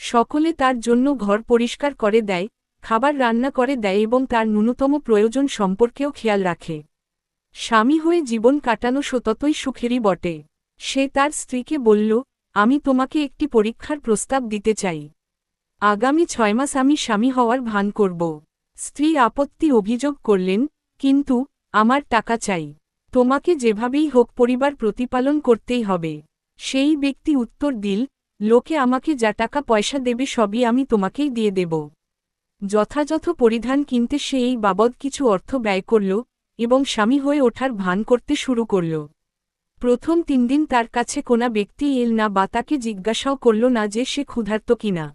S1: সকলে তার জন্য ঘর পরিষ্কার করে দেয়, খাবার রান্না করে দেয় এবং তার ন্যূনতম প্রয়োজন সম্পর্কেও খেয়াল রাখে। স্বামী হয়ে জীবন কাটানো ততই সুখেরই বটে। সে তার স্ত্রীকে বলল, আমি তোমাকে একটি পরীক্ষার প্রস্তাব দিতে চাই। আগামী 6 মাস আমি স্বামী হওয়ার ভান করব। স্ত্রী আপত্তি অভিযোগ করলেন, কিন্তু আমার টাকা চাই। তোমাকে যেভাবেই হোক পরিবার প্রতিপালন করতেই হবে। সেই ব্যক্তি উত্তর দিল, লোকে আমাকে যা টাকা পয়সা দেবে সবই আমি তোমাকেই দিয়ে দেব। যথাযথ পরিধান কিনতে সে এই বাবদ কিছু অর্থ ব্যয় করল এবং স্বামী হয়ে ওঠার ভান করতে শুরু করল। প্রথম 3 দিন তার কাছে কোনো ব্যক্তি এল না বা তাকে জিজ্ঞাসাও করল না যে সে ক্ষুধার্ত কিনা।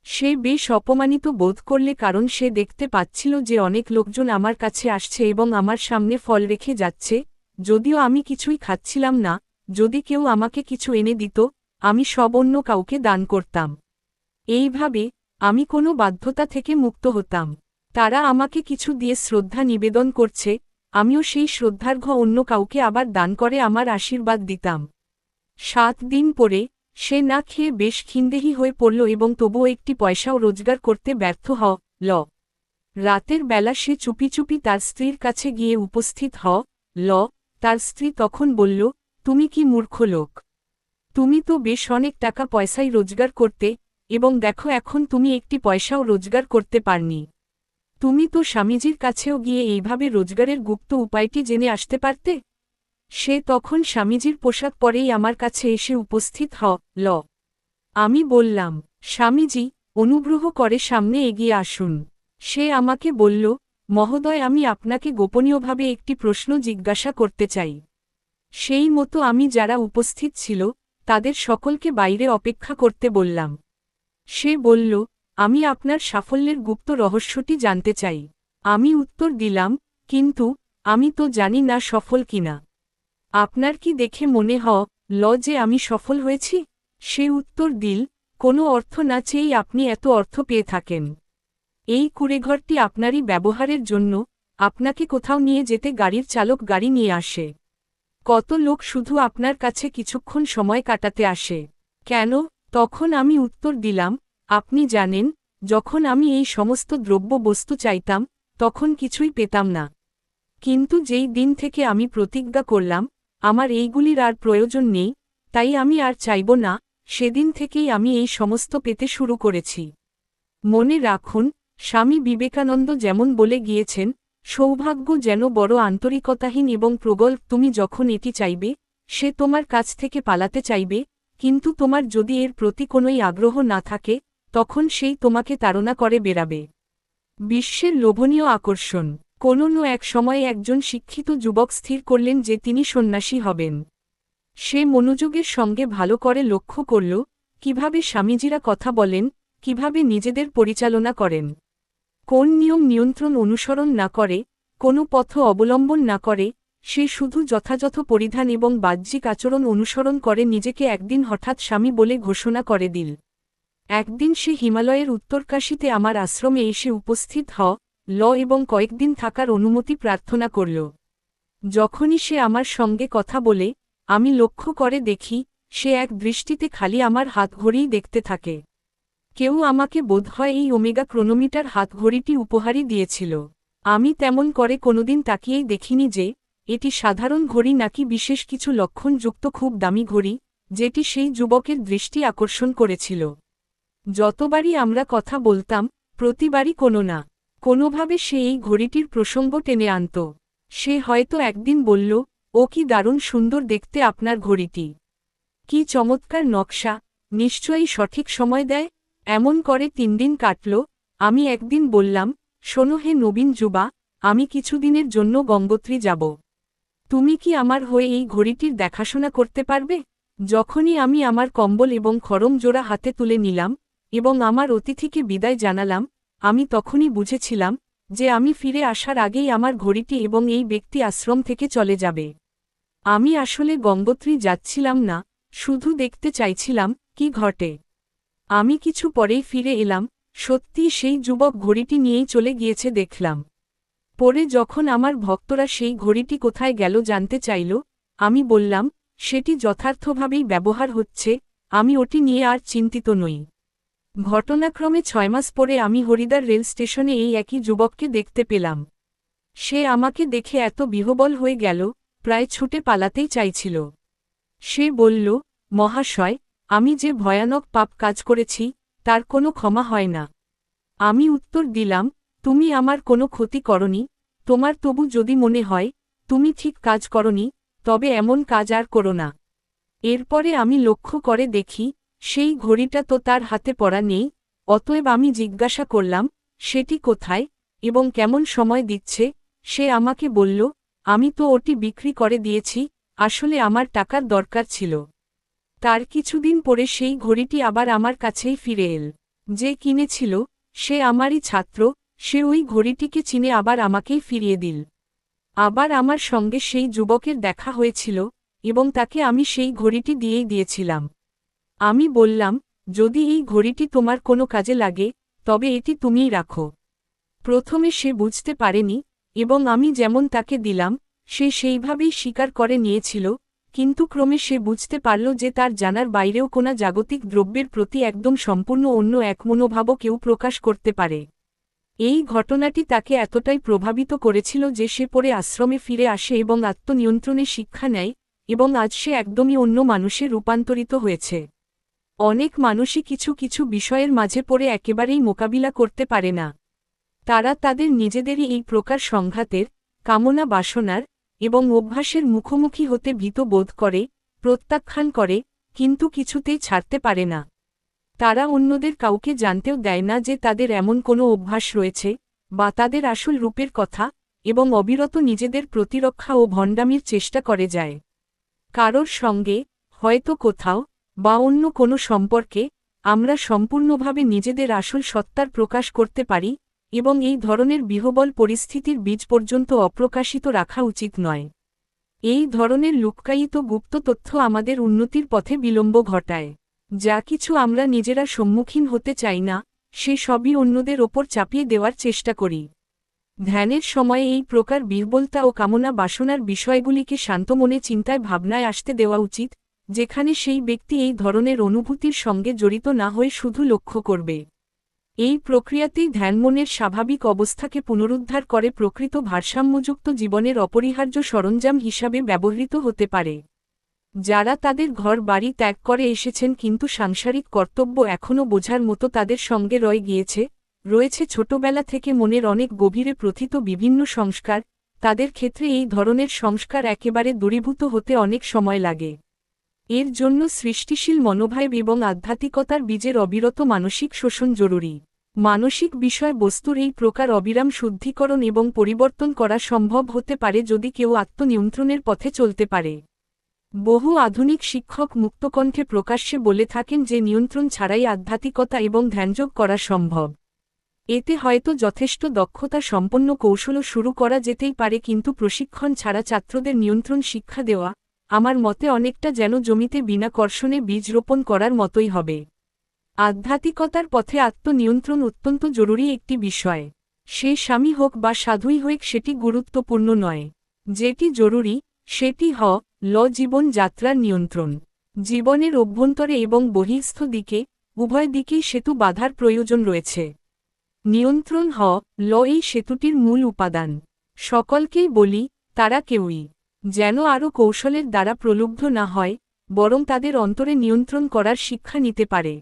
S1: সে বেশ অপমানিত বোধ করলে, কারণ সে দেখতে পাচ্ছিল যে অনেক লোকজন আমার কাছে আসছে এবং আমার সামনে ফল রেখে যাচ্ছে, যদিও আমি কিছুই খাচ্ছিলাম না। যদি কেউ আমাকে কিছু এনে দিত, আমি সব অন্য কাউকে দান করতাম। এইভাবে আমি কোনো বাধ্যতা থেকে মুক্ত হতাম। তারা আমাকে কিছু দিয়ে শ্রদ্ধা নিবেদন করছে, আমিও সেই শ্রদ্ধার্ঘ্য অন্য কাউকে আবার দান করে আমার আশীর্বাদ দিতাম। 7 দিন পরে সে না খেয়ে বেশ খিনদেহী হয়ে পড়ল এবং তবুও একটি পয়সাও রোজগার করতে ব্যর্থ হল। রাতের বেলা সে চুপি চুপি তার স্ত্রীর কাছে গিয়ে উপস্থিত হল। তার স্ত্রী তখন বলল, তুমি কি মূর্খ লোক! তুমি তো বেশ অনেক টাকা পয়সাই রোজগার করতে, এবং দেখো এখন তুমি একটি পয়সাও রোজগার করতে পারনি। তুমি তো স্বামীজির কাছেও গিয়ে এইভাবে রোজগারের গুপ্ত উপায়টি জেনে আসতে পারতে। সে তখন স্বামীজির পোশাক পরেই আমার কাছে এসে উপস্থিত হল। আমি বললাম, স্বামীজি, অনুগ্রহ করে সামনে এগিয়ে আসুন। সে আমাকে বলল, মহোদয়, আমি আপনাকে গোপনীয়ভাবে একটি প্রশ্ন জিজ্ঞাসা করতে চাই। সেই মতো আমি যারা উপস্থিত ছিল তাদের সকলকে বাইরে অপেক্ষা করতে বললাম। সে বলল, আমি আপনার সাফল্যের গুপ্ত রহস্যটি জানতে চাই। আমি উত্তর দিলাম, কিন্তু আমি তো জানি না সফল কিনা। আপনার কি দেখে মনে হল যে আমি সফল হয়েছি? সে উত্তর দিল, কোনো অর্থ না চেয়েই আপনি এত অর্থ পেয়ে থাকেন। এই কুঁড়েঘরটি আপনারই ব্যবহারের জন্য, আপনাকে কোথাও নিয়ে যেতে গাড়ির চালক গাড়ি নিয়ে আসে। কত লোক শুধু আপনার কাছে কিছুক্ষণ সময় কাটাতে আসে। কেন? তখন আমি উত্তর দিলাম, আপনি জানেন, যখন আমি এই সমস্ত দ্রব্য বস্তু চাইতাম, তখন কিছুই পেতাম না। কিন্তু যেই দিন থেকে আমি প্রতিজ্ঞা করলাম, আমার এইগুলির আর প্রয়োজন নেই, তাই আমি আর চাইব না, সেদিন থেকেই আমি এই সমস্ত পেতে শুরু করেছি। মনে রাখুন, স্বামী বিবেকানন্দ যেমন বলে গিয়েছেন, সৌভাগ্য যেন বড় আন্তরিকতাহীন এবং প্রগল্ভ। তুমি যখন এটি চাইবে, সে তোমার কাছ থেকে পালাতে চাইবে, কিন্তু তোমার যদি এর প্রতি কোনোই আগ্রহ না থাকে, তখন সেই তোমাকে তাড়না করে বেড়াবে। বিশ্বের লোভনীয় আকর্ষণ। কোনো এক সময়ে একজন শিক্ষিত যুবক স্থির করলেন যে তিনি সন্ন্যাসী হবেন। সে মনোযোগের সঙ্গে ভালো করে লক্ষ্য করল, কিভাবে স্বামীজিরা কথা বলেন, কিভাবে নিজেদের পরিচালনা করেন। কোন নিয়ম নিয়ন্ত্রণ অনুসরণ না করে, কোনো পথ অবলম্বন না করে, সে শুধু যথাযথ পরিধান এবং বাহ্যিক আচরণ অনুসরণ করে নিজেকে একদিন হঠাৎ স্বামী বলে ঘোষণা করে দিল। একদিন সে হিমালয়ের উত্তরকাশীতে আমার আশ্রমে এসে উপস্থিত হল এবং কয়েকদিন থাকার অনুমতি প্রার্থনা করল। যখনই সে আমার সঙ্গে কথা বলে, আমি লক্ষ্য করে দেখি, সে এক দৃষ্টিতে খালি আমার হাতঘড়িই দেখতে থাকে। কেউ আমাকে বোধহয় এই ওমেগা ক্রোনোমিটার হাতঘড়িটি উপহারই দিয়েছিল। আমি তেমন করে কোনোদিন তাকিয়েই দেখিনি যে এটি সাধারণ ঘড়ি নাকি বিশেষ কিছু লক্ষণযুক্ত খুব দামি ঘড়ি, যেটি সেই যুবকের দৃষ্টি আকর্ষণ করেছিল। যতবারই আমরা কথা বলতাম, প্রতিবারই কোনো না কোনোভাবে সে এই ঘড়িটির প্রসঙ্গ টেনে আনত। সে হয়তো একদিন বলল, ও কি দারুণ সুন্দর দেখতে আপনার ঘড়িটি! কি চমৎকার নকশা! নিশ্চয়ই সঠিক সময় দেয়। এমন করে 3 দিন কাটল। আমি একদিন বললাম, শোনো হে নবীন যুবা, আমি কিছুদিনের জন্য গঙ্গোত্রী যাব। তুমি কি আমার হয়ে এই ঘড়িটির দেখাশোনা করতে পারবে? যখনই আমি আমার কম্বল এবং খড়ম জোড়া হাতে তুলে নিলাম এবং আমার অতিথিকে বিদায় জানালাম, আমি তখনই বুঝেছিলাম যে আমি ফিরে আসার আগেই আমার ঘড়িটি এবং এই ব্যক্তি আশ্রম থেকে চলে যাবে। আমি আসলে গঙ্গোত্রী যাচ্ছিলাম না, শুধু দেখতে চাইছিলাম কি ঘটে। আমি কিছু পরেই ফিরে এলাম, সত্যিই সেই যুবক ঘড়িটি নিয়েই চলে গিয়েছে দেখলাম। পরে যখন আমার ভক্তরা সেই ঘড়িটি কোথায় গেল জানতে চাইল, আমি বললাম, সেটি যথার্থভাবেই ব্যবহার হচ্ছে, আমি ওটি নিয়ে আর চিন্তিত নই। ঘটনাক্রমে 6 মাস পরে আমি হরিদ্বার রেল স্টেশনে এই একই যুবককে দেখতে পেলাম। সে আমাকে দেখে এত বিহ্বল হয়ে গেল, প্রায় ছুটে পালাতেই চাইছিল। সে বলল, মহাশয়, আমি যে ভয়ানক পাপ কাজ করেছি, তার কোনো ক্ষমা হয় না। আমি উত্তর দিলাম, তুমি আমার কোনো ক্ষতি করনি, তোমার তবু যদি মনে হয় তুমি ঠিক কাজ করনি, তবে এমন কাজ আর করো না। এরপরে আমি লক্ষ্য করে দেখি সেই ঘড়িটা তো তার হাতে পড়া নেই। অতএব আমি জিজ্ঞাসা করলাম, সেটি কোথায় এবং কেমন সময় দিচ্ছে? সে আমাকে বলল, আমি তো ওটি বিক্রি করে দিয়েছি, আসলে আমার টাকার দরকার ছিল। তার কিছুদিন পরে সেই ঘড়িটি আবার আমার কাছেই ফিরে এল। যে কিনেছিল সে আমারই ছাত্র, সে ওই ঘড়িটিকে চিনে আবার আমাকেই ফিরিয়ে দিল। আবার আমার সঙ্গে সেই যুবকের দেখা হয়েছিল এবং তাকে আমি সেই ঘড়িটি দিয়েই দিয়েছিলাম। আমি বললাম, যদি এই ঘড়িটি তোমার কোনো কাজে লাগে তবে এটি তুমিই রাখো। প্রথমে সে বুঝতে পারেনি এবং আমি যেমন তাকে দিলাম সে সেইভাবেই স্বীকার করে নিয়েছিল, কিন্তু ক্রমে সে বুঝতে পারল যে তার জানার বাইরেও কোনো জাগতিক দ্রব্যের প্রতি একদম সম্পূর্ণ অন্য এক মনোভাবও কেউ প্রকাশ করতে পারে। এই ঘটনাটি তাকে এতটাই প্রভাবিত করেছিল যে সে পরে আশ্রমে ফিরে আসে এবং আত্মনিয়ন্ত্রণে শিক্ষা নেয়, এবং আজ সে একদমই অন্য মানুষে রূপান্তরিত হয়েছে। অনেক মানুষই কিছু কিছু বিষয়ের মাঝে পড়ে একেবারেই মোকাবিলা করতে পারে না। তারা তাদের নিজেদেরই এই প্রকার সংঘাতের, কামনা বাসনার এবং অভ্যাসের মুখোমুখি হতে ভীত বোধ করে, প্রত্যাখ্যান করে, কিন্তু কিছুতেই ছাড়তে পারে না। তারা অন্যদের কাউকে জানতেও দেয় না যে তাদের এমন কোনো অভ্যাস রয়েছে, বা তাদের আসল রূপের কথা, এবং অবিরত নিজেদের প্রতিরক্ষা ও ভণ্ডামির চেষ্টা করে যায়। কারোর সঙ্গে, হয়তো কোথাও, বা অন্য কোনো সম্পর্কে, আমরা সম্পূর্ণভাবে নিজেদের আসল সত্তার প্রকাশ করতে পারি, এবং এই ধরনের বিহ্বল পরিস্থিতির বীজ পর্যন্ত অপ্রকাশিত রাখা উচিত নয়। এই ধরনের লুক্কায়িত গুপ্ত তথ্য আমাদের উন্নতির পথে বিলম্ব ঘটায়। যা কিছু আমরা নিজেরা সম্মুখীন হতে চাই না, সে সবই অন্যদের ওপর চাপিয়ে দেওয়ার চেষ্টা করি। ধ্যানের সময়ে এই প্রকার বিহ্বলতা ও কামনা বাসনার বিষয়গুলিকে শান্ত মনে চিন্তায় ভাবনায় আসতে দেওয়া উচিত, যেখানে সেই ব্যক্তি এই ধরনের অনুভূতির সঙ্গে জড়িত না হয়ে শুধু লক্ষ্য করবে। এই প্রক্রিয়াতেই ধ্যান মনের স্বাভাবিক অবস্থাকে পুনরুদ্ধার করে প্রকৃত ভারসাম্যযুক্ত জীবনের অপরিহার্য সরঞ্জাম হিসাবে ব্যবহৃত হতে পারে। যারা তাদের ঘর বাড়ি ত্যাগ করে এসেছেন কিন্তু সাংসারিক কর্তব্য এখনও বোঝার মতো তাদের সঙ্গে রয়েছে ছোটবেলা থেকে মনের অনেক গভীরে প্রথিত বিভিন্ন সংস্কার, তাদের ক্ষেত্রে এই ধরনের সংস্কার একেবারে দূরীভূত হতে অনেক সময় লাগে। এর জন্য সৃষ্টিশীল মনোভাব এবং আধ্যাত্মিকতার বীজের অবিরত মানসিক শোষণ জরুরি। মানসিক বিষয়বস্তুর এই প্রকার অবিরাম শুদ্ধিকরণ এবং পরিবর্তন করা সম্ভব হতে পারে যদি কেউ আত্মনিয়ন্ত্রণের পথে চলতে পারে। বহু আধুনিক শিক্ষক মুক্তকণ্ঠে প্রকাশ্যে বলে থাকেন যে নিয়ন্ত্রণ ছাড়াই আধ্যাত্মিকতা এবং ধ্যানযোগ করা সম্ভব। এতে হয়তো যথেষ্ট দক্ষতা সম্পন্ন কৌশলও শুরু করা যেতেই পারে, কিন্তু প্রশিক্ষণ ছাড়া ছাত্রদের নিয়ন্ত্রণ শিক্ষা দেওয়া, আমার মতে অনেকটা যেন জমিতে বিনা কর্ষণে বীজ রোপণ করার মতোই হবে। আধ্যাত্মিকতার পথে আত্মনিয়ন্ত্রণ অত্যন্ত জরুরি একটি বিষয়। সে স্বামী হোক বা সাধুই হোক সেটি গুরুত্বপূর্ণ নয়। যেটি জরুরি সেটি জীবন যাত্রার নিয়ন্ত্রণ। জীবনের অভ্যন্তরে এবং বহিঃস্থ দিকে, উভয় দিকেই সেতু বাঁধার প্রয়োজন রয়েছে। নিয়ন্ত্রণ এই সেতুটির মূল উপাদান। সকলকেই বলি, তারা কেউই যেন আরও কৌশলের দ্বারা প্রলুব্ধ না হয়, বরং তাদের অন্তরে নিয়ন্ত্রণ করার শিক্ষা নিতে পারে।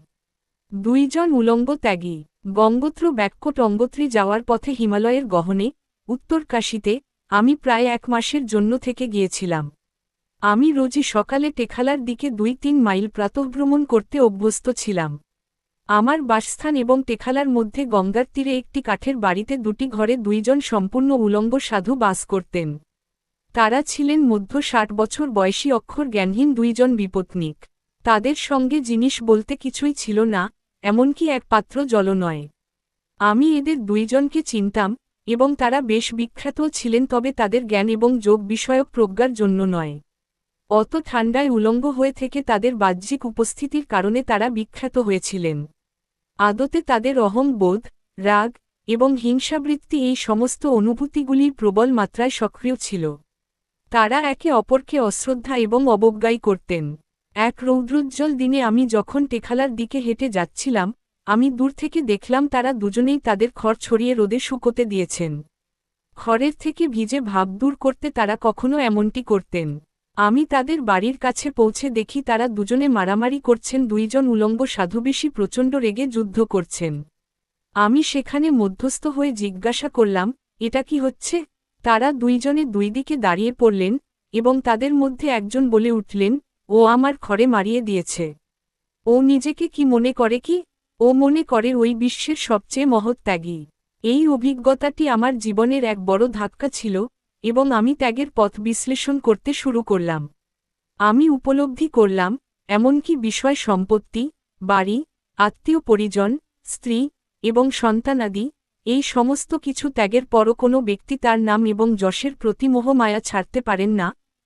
S1: 2 জন উলঙ্গ ত্যাগী। গঙ্গোত্র ব্যাককোট অঙ্গোত্রী যাওয়ার পথে হিমালয়ের গহনে, উত্তরকাশীতে, আমি প্রায় 1 মাসের জন্য থেকে গিয়েছিলাম। আমি রোজই সকালে টেখালার দিকে 2-3 মাইল প্রাতঃভ্রমণ করতে অভ্যস্ত ছিলাম। আমার বাসস্থান এবং টেখালার মধ্যে গঙ্গার তীরে একটি কাঠের বাড়িতে 2টি ঘরে 2 জন সম্পূর্ণ উলঙ্গ সাধু বাস করতেন। তারা ছিলেন মধ্য 60 বছর বয়সী অক্ষর জ্ঞানহীন 2 জন বিপত্নিক। তাদের সঙ্গে জিনিস বলতে কিছুই ছিল না, এমনকি এক পাত্র জলও নয়। আমি এদের 2 জনকে চিনতাম, এবং তারা বেশ বিখ্যাতও ছিলেন, তবে তাদের জ্ঞান এবং যোগ বিষয়ক প্রজ্ঞার জন্য নয়। অত ঠান্ডায় উলঙ্গ হয়ে থেকে তাদের বাহ্যিক উপস্থিতির কারণে তারা বিখ্যাত হয়েছিলেন। আদতে তাদের অহংবোধ, রাগ এবং হিংসাবৃত্তি এই সমস্ত অনুভূতিগুলির প্রবল মাত্রায় সক্রিয় ছিল। তারা একে অপরকে অশ্রদ্ধা এবং অবজ্ঞাই করতেন। এক রৌদ্রোজ্জ্বল দিনে আমি যখন টেখালার দিকে হেঁটে যাচ্ছিলাম, আমি দূর থেকে দেখলাম তারা দুজনেই তাদের খড় ছড়িয়ে রোদে শুকোতে দিয়েছেন। খড়ের থেকে ভিজে ভাব দূর করতে তারা কখনো এমনটি করতেন। আমি তাদের বাড়ির কাছে পৌঁছে দেখি তারা দুজনে মারামারি করছেন। 2 জন উলঙ্গ সাধুবেশী প্রচণ্ড রেগে যুদ্ধ করছেন। আমি সেখানে মধ্যস্থ হয়ে জিজ্ঞাসা করলাম, এটা কি হচ্ছে? তারা দুইজনে দুই দিকে দাঁড়িয়ে পড়লেন এবং তাদের মধ্যে একজন বলে উঠলেন, ও আমার ঘরে মারিয়ে দিয়েছে। ও নিজেকে কি মনে করে কি? ও মনে করে ওই বিশ্বের সবচেয়ে মহৎ ত্যাগী। এই অভিজ্ঞতাটি আমার জীবনের এক বড় ধাক্কা ছিল এবং আমি ত্যাগের পথ বিশ্লেষণ করতে শুরু করলাম। আমি উপলব্ধি করলাম, এমনকি বিষয় সম্পত্তি, বাড়ি, আত্মীয় পরিজন, স্ত্রী এবং সন্তানাদি, এই সমস্ত কিছু ত্যাগের পরও কোনো ব্যক্তি তার নাম এবং যশের প্রতি মোহমায়া ছাড়তে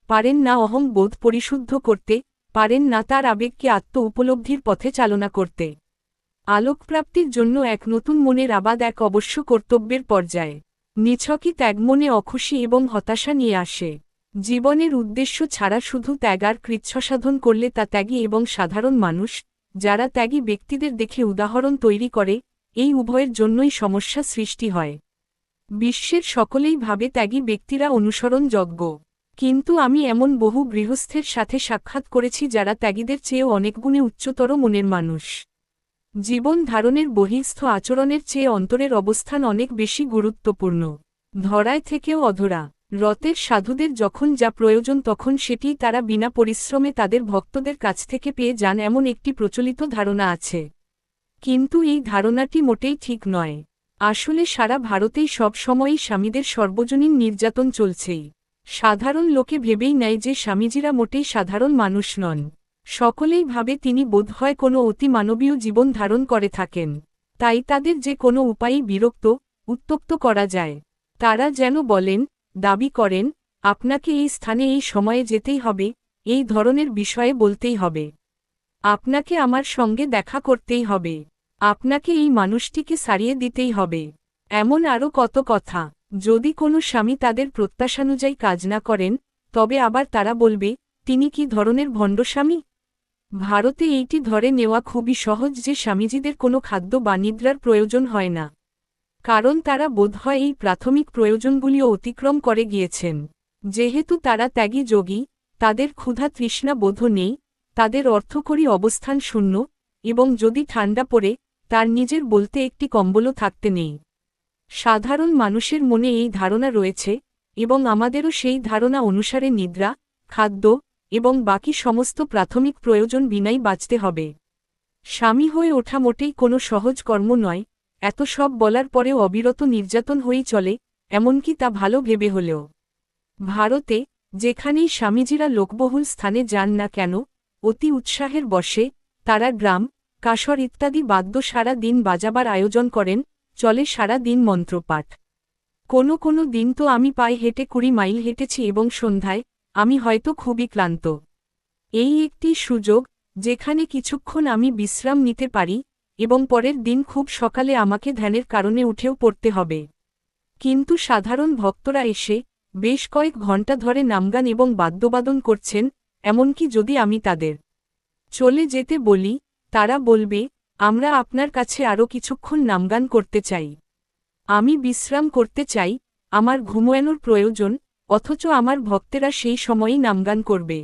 S1: পারেন না অহংবোধ পরিশুদ্ধ করতে, পারেন না তার আবেগকে আত্ম উপলব্ধির পথে চালনা করতে। আলোকপ্রাপ্তির জন্য এক নতুন মনের আবাদ এক অবশ্য কর্তব্যের পর্যায়ে। নিছকই ত্যাগ মনে অখুশি এবং হতাশা নিয়ে আসে। জীবনের উদ্দেশ্য ছাড়া শুধু ত্যাগ আর কৃচ্ছসাধন করলে তা ত্যাগী এবং সাধারণ মানুষ, যারা ত্যাগী ব্যক্তিদের দেখে উদাহরণ তৈরি করে, এই উভয়ের জন্যই সমস্যা সৃষ্টি হয়। বিশ্বের সকলেই ভাবে ত্যাগী ব্যক্তিরা অনুসরণযোগ্য, কিন্তু আমি এমন বহু গৃহস্থের সাথে সাক্ষাৎ করেছি যারা ত্যাগীদের চেয়েও অনেক গুণে উচ্চতর মনের মানুষ। জীবন ধারণের বহিঃস্থ আচরণের চেয়ে অন্তরের অবস্থান অনেক বেশি গুরুত্বপূর্ণ। ধরায় থেকেও অধরা রতের সাধুদের যখন যা প্রয়োজন তখন সেটিই তারা বিনা পরিশ্রমে তাদের ভক্তদের কাছ থেকে পেয়ে যান, এমন একটি প্রচলিত ধারণা আছে। কিন্তু এই ধারণাটি মোটেই ঠিক নয়। আসলে সারা ভারতেই সব সময়ই স্বামীদের সর্বজনীন নির্যাতন চলছেই। সাধারণ লোকে ভেবেই নেয় যে স্বামীজিরা মোটেই সাধারণ মানুষ নন। সকলেই ভাবে তিনি বোধহয় কোনো অতি মানবীয় জীবন ধারণ করে থাকেন, তাই তাদের যে কোনো উপায়েই বিরক্ত, উত্তপ্ত করা যায়। তারা যেন বলেন, দাবি করেন, আপনাকে এই স্থানে এই সময়ে যেতেই হবে, এই ধরনের বিষয়ে বলতেই হবে। আপনাকে আমার সঙ্গে দেখা করতেই হবে। আপনাকে এই মানুষটিকে সারিয়ে দিতেই হবে। এমন আরও কত কথা। যদি কোনো স্বামী তাদের প্রত্যাশানুযায়ী কাজ না করেন, তবে আবার তারা বলবে, তিনি কি ধরনের ভণ্ড স্বামী? ভারতে এইটি ধরে নেওয়া খুবই সহজ যে স্বামীজিদের কোনো খাদ্য বা নিদ্রার প্রয়োজন হয় না, কারণ তারা বোধহয় এই প্রাথমিক প্রয়োজনগুলিও অতিক্রম করে গিয়েছেন। যেহেতু তারা ত্যাগী যোগী, তাদের ক্ষুধা তৃষ্ণা বোধ নেই, তাদের অর্থকরী অবস্থান শূন্য, এবং যদি ঠান্ডা পড়ে, তার নিজের বলতে একটি কম্বলও থাকতে নেই। সাধারণ মানুষের মনে এই ধারণা রয়েছে, এবং আমাদেরও সেই ধারণা অনুসারে নিদ্রা, খাদ্য এবং বাকি সমস্ত প্রাথমিক প্রয়োজন বিনাই বাঁচতে হবে। স্বামী হয়ে ওঠা মোটেই কোনো সহজ কর্ম নয়। এত সব বলার পরেও অবিরত নির্যাতন হয়েই চলে, এমনকি তা ভালো ভেবে হলেও। ভারতে, যেখানেই স্বামীজিরা লোকবহুল স্থানে যান না কেন, অতি উৎসাহের বশে তারা ড্রাম, কাসর ইত্যাদি বাদ্য সারা দিন বাজাবার আয়োজন করেন, চলে সারা দিন মন্ত্রপাঠ। কোনো দিন তো আমি পায়ে হেঁটে 20 মাইল হেঁটেছি এবং সন্ধ্যায় আমি হয়তো খুবই ক্লান্ত। এই একটি সুযোগ, যেখানে কিছুক্ষণ আমি বিশ্রাম নিতে পারি, এবং পরের দিন খুব সকালে আমাকে ধ্যানের কারণে উঠেও পড়তে হবে। কিন্তু সাধারণ ভক্তরা এসে বেশ কয়েক ঘণ্টা ধরে নামগান এবং বাদ্যবাদন করছেন, এমনকি যদি আমি তাদের চলে যেতে বলি, তারা বলবে, আমরা আপনার কাছে আরও কিছুক্ষণ নামগান করতে চাই। আমি বিশ্রাম করতে চাই, আমার ঘুমানোর প্রয়োজন, অথচ আমার ভক্তেরা সেই সময়ই নামগান করবে।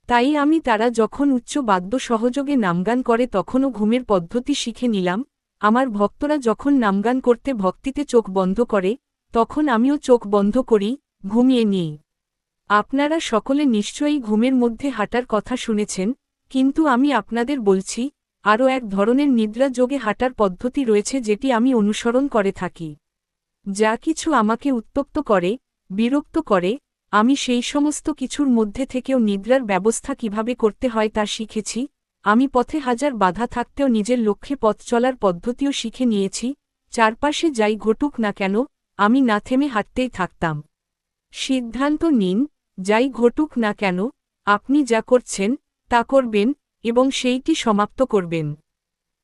S1: তাই আমি তারা যখন উচ্চ বাদ্য সহযোগে নামগান করে তখনও ঘুমের পদ্ধতি শিখে নিলাম। আমার ভক্তরা যখন নামগান করতে ভক্তিতে চোখ বন্ধ করে, তখন আমিও চোখ বন্ধ করি, ঘুমিয়ে নিই। আপনারা সকলে নিশ্চয়ই ঘুমের মধ্যে হাঁটার কথা শুনেছেন, কিন্তু আমি আপনাদের বলছি, আরও এক ধরনের নিদ্রা যোগে হাঁটার পদ্ধতি রয়েছে যেটি আমি অনুসরণ করে থাকি। যা কিছু আমাকে উত্তপ্ত করে, বিরক্ত করে, আমি সেই সমস্ত কিছুর মধ্যে থেকেও নিদ্রার ব্যবস্থা কিভাবে করতে হয় তা শিখেছি। আমি পথে হাজার বাধা থাকতেও নিজের লক্ষ্যে পথ চলার পদ্ধতিও শিখে নিয়েছি। চারপাশে যাই ঘটুক না কেন, আমি না থেমে হাঁটতেই থাকতাম। সিদ্ধান্ত নিন, যাই ঘটুক না কেন, আপনি যা করছেন তা করবেন, এবং সেইটি সমাপ্ত করবেন।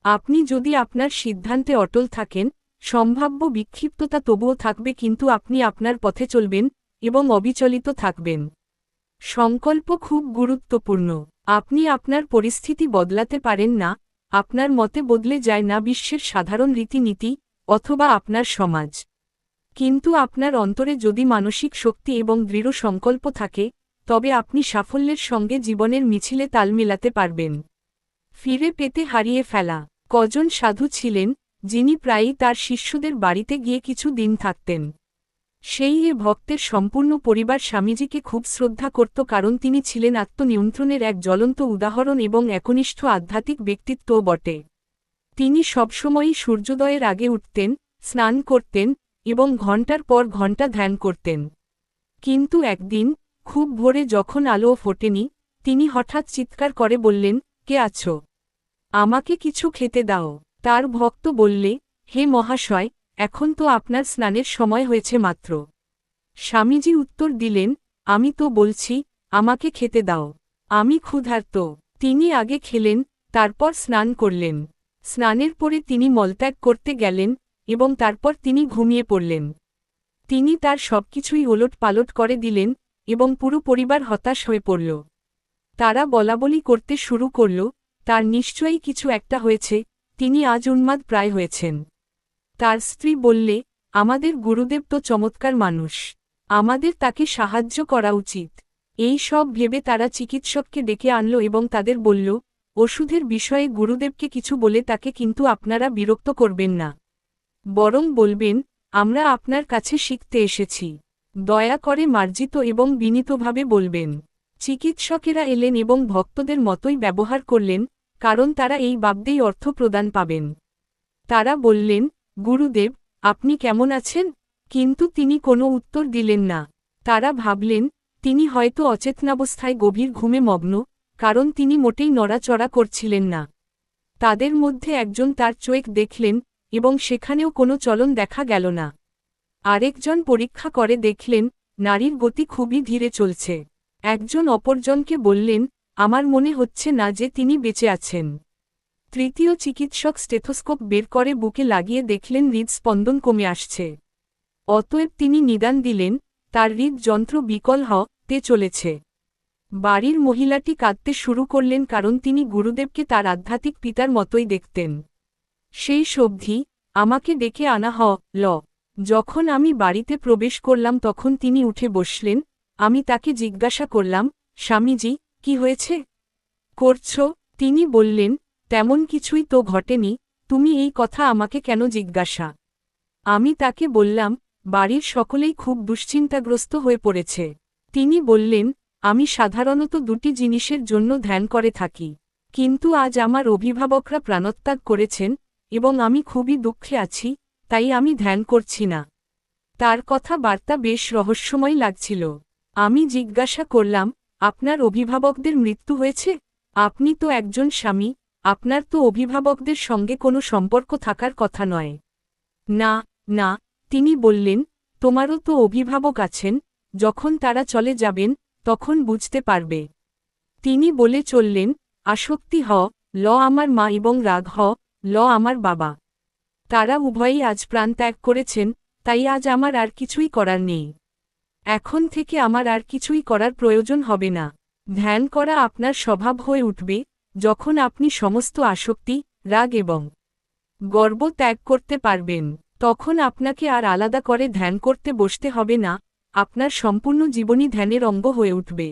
S1: আপনি যদি আপনার সিদ্ধান্তে অটল থাকেন, সম্ভাব্য বিক্ষিপ্ততা তবুও থাকবে, কিন্তু আপনি আপনার পথে চলবেন এবং অবিচলিত থাকবেন। সংকল্প খুব গুরুত্বপূর্ণ। আপনি আপনার পরিস্থিতি বদলাতে পারেন না, আপনার মতে বদলে যায় না বিশ্বের সাধারণ রীতিনীতি অথবা আপনার সমাজ। কিন্তু আপনার অন্তরে যদি মানসিক শক্তি এবং দৃঢ় সংকল্প থাকে, তবে আপনি সাফল্যের সঙ্গে জীবনের মিছিলে তাল মেলাতে পারবেন। ফিরে পেতে হারিয়ে ফেলা। কজন সাধু ছিলেন, যিনি প্রায়ই তার শিষ্যদের বাড়িতে গিয়ে কিছু দিন থাকতেন। সেই এ ভক্তের সম্পূর্ণ পরিবার স্বামীজিকে খুব শ্রদ্ধা করত, কারণ তিনি ছিলেন আত্মনিয়ন্ত্রণের এক জ্বলন্ত উদাহরণ এবং একনিষ্ঠ আধ্যাত্মিক ব্যক্তিত্বও বটে। তিনি সবসময়ই সূর্যোদয়ের আগে উঠতেন, স্নান করতেন এবং ঘণ্টার পর ঘণ্টা ধ্যান করতেন। কিন্তু একদিন খুব ভোরে যখন আলোও ফোটেনি, তিনি হঠাৎ চিৎকার করে বললেন, কে আছো? আমাকে কিছু খেতে দাও। তার ভক্ত বললে, হে মহাশয়, এখন তো আপনার স্নানের সময় হয়েছে মাত্র। স্বামীজি উত্তর দিলেন, আমি তো বলছি, আমাকে খেতে দাও, আমি ক্ষুধার্ত। তিনি আগে খেলেন, তারপর স্নান করলেন। স্নানের পরে তিনি মলত্যাগ করতে গেলেন এবং তারপর তিনি ঘুমিয়ে পড়লেন। তিনি তার সবকিছুই ওলট পালট করে দিলেন এবং পুরো পরিবার হতাশ হয়ে পড়ল। তারা বলাবলি করতে শুরু করল, তার নিশ্চয়ই কিছু একটা হয়েছে, তিনি আজ উন্মাদ প্রায় হয়েছেন। তার স্ত্রী বললে, আমাদের গুরুদেব তো চমৎকার মানুষ, আমাদের তাকে সাহায্য করা উচিত। এই সব ভেবে তারা চিকিৎসককে ডেকে আনল এবং তাদের বলল, ওষুধের বিষয়ে গুরুদেবকে কিছু বলে তাকে কিন্তু আপনারা বিরক্ত করবেন না, বরং বলবেন, আমরা আপনার কাছে শিখতে এসেছি, দয়া করে মার্জিত এবং বিনীতভাবে বলবেন। চিকিৎসকেরা এলেন এবং ভক্তদের মতোই ব্যবহার করলেন, কারণ তারা এই ভাবতেই অর্থ প্রদান পাবেন। তারা বললেন, গুরুদেব, আপনি কেমন আছেন? কিন্তু তিনি কোনো উত্তর দিলেন না। তারা ভাবলেন, তিনি হয়তো অচেতনাবস্থায় গভীর ঘুমে মগ্ন, কারণ তিনি মোটেই নড়াচড়া করছিলেন না। তাদের মধ্যে একজন তার চোখ দেখলেন এবং সেখানেও কোনো চলন দেখা গেল না। আরেকজন পরীক্ষা করে দেখলেন, নারীর গতি খুবই ধীরে চলছে। একজন অপরজনকে বললেন, আমার মনে হচ্ছে না যে তিনি বেঁচে আছেন। তৃতীয় চিকিৎসক স্টেথোস্কোপ বের করে বুকে লাগিয়ে দেখলেন হৃদস্পন্দন কমে আসছে। অতএব তিনি নিদান দিলেন, তার হৃদযন্ত্র বিকল হতে চলেছে। বাড়ির মহিলাটি কাঁদতে শুরু করলেন, কারণ তিনি গুরুদেবকে তার আধ্যাত্মিক পিতার মতোই দেখতেন। সেই সবধি আমাকে ডেকে আনা হল। যখন আমি বাড়িতে প্রবেশ করলাম তখন তিনি উঠে বসলেন। আমি তাকে জিজ্ঞাসা করলাম, স্বামীজি, কি হয়েছে করছ? তিনি বললেন, তেমন কিছুই তো ঘটেনি, তুমি এই কথা আমাকে কেন জিজ্ঞাসা? আমি তাকে বললাম, বাড়ির সকলেই খুব দুশ্চিন্তাগ্রস্ত হয়ে পড়েছে। তিনি বললেন, আমি সাধারণত দুটি জিনিসের জন্য ধ্যান করে থাকি, কিন্তু আজ আমার অভিভাবকরা প্রাণত্যাগ করেছেন এবং আমি খুবই দুঃখে আছি, তাই আমি ধ্যান করছি না। তার কথা বার্তা বেশ রহস্যময় লাগছিল। আমি জিজ্ঞাসা করলাম, আপনার অভিভাবকদের মৃত্যু হয়েছে? আপনি তো একজন স্বামী, আপনার তো অভিভাবকদের সঙ্গে কোনো সম্পর্ক থাকার কথা নয়। না না, তিনি বললেন, তোমারও তো অভিভাবক আছেন, যখন তারা চলে যাবেন তখন বুঝতে পারবে। তিনি বলে চললেন, আসক্তি ল আমার মা এবং রাগ ল আমার বাবা। তারা উভয়ই আজ প্রাণ ত্যাগ করেছেন, তাই আজ আমার আর কিছুই করার নেই। এখন থেকে আমার আর কিছুই করার প্রয়োজন হবে না। ধ্যান করা আপনার স্বভাব হয়ে উঠবে, যখন আপনি সমস্ত আসক্তি, রাগ এবং গর্ব ত্যাগ করতে পারবেন। তখন আপনাকে আর আলাদা করে ধ্যান করতে বসতে হবে না, আপনার সম্পূর্ণ জীবনই ধ্যানের অঙ্গ হয়ে উঠবে।